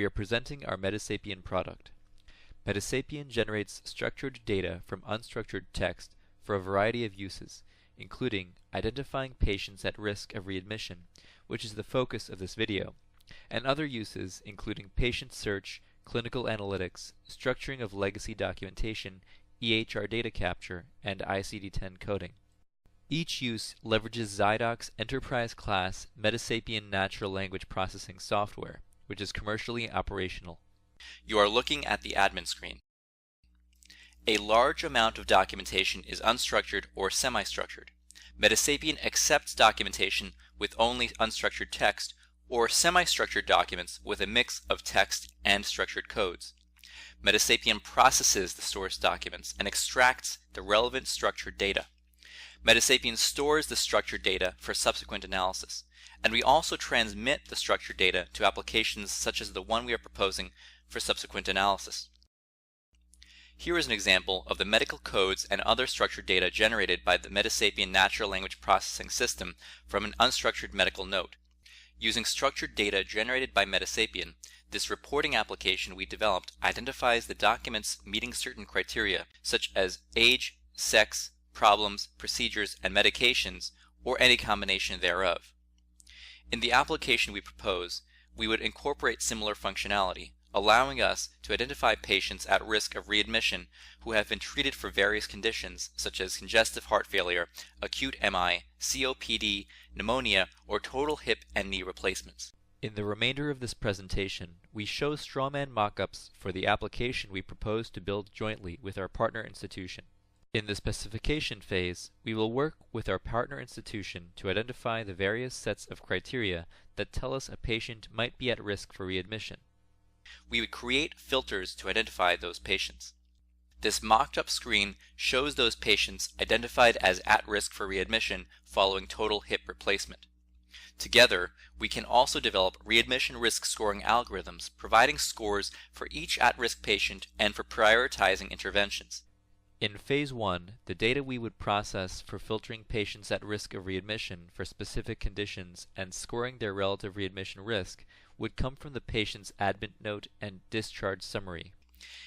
we are presenting our MediSapien product. MediSapien generates structured data from unstructured text for a variety of uses, including identifying patients at risk of readmission, which is the focus of this video, and other uses including patient search, clinical analytics, structuring of legacy documentation, EHR data capture, and ICD-10 coding. Each use leverages ZyDoc's enterprise-class MediSapien natural language processing software, which is commercially operational. You are looking at the admin screen. A large amount of documentation is unstructured or semi-structured. MediSapien accepts documentation with only unstructured text or semi-structured documents with a mix of text and structured codes. MediSapien processes the source documents and extracts the relevant structured data. MediSapien stores the structured data for subsequent analysis, and we also transmit the structured data to applications such as the one we are proposing for subsequent analysis. Here is an example of the medical codes and other structured data generated by the MediSapien natural language processing system from an unstructured medical note. Using structured data generated by MediSapien, this reporting application we developed identifies the documents meeting certain criteria such as age, sex, problems, procedures, and medications, or any combination thereof. In the application we propose, we would incorporate similar functionality, allowing us to identify patients at risk of readmission who have been treated for various conditions such as congestive heart failure, acute MI, COPD, pneumonia, or total hip and knee replacements. In the remainder of this presentation, we show strawman mockups for the application we propose to build jointly with our partner institution. In the specification phase, we will work with our partner institution to identify the various sets of criteria that tell us a patient might be at risk for readmission. We would create filters to identify those patients. This mocked-up screen shows those patients identified as at risk for readmission following total hip replacement. Together, we can also develop readmission risk scoring algorithms providing scores for each at-risk patient and for prioritizing interventions. In Phase 1, the data we would process for filtering patients at risk of readmission for specific conditions and scoring their relative readmission risk would come from the patient's admit note and discharge summary.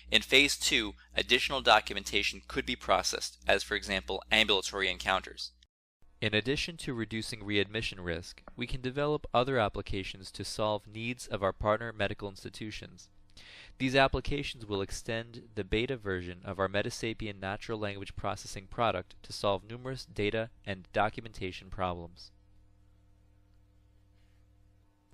In Phase 2, additional documentation could be processed, as for example ambulatory encounters. In addition to reducing readmission risk, we can develop other applications to solve needs of our partner medical institutions. These applications will extend the beta version of our MediSapien natural language processing product to solve numerous data and documentation problems.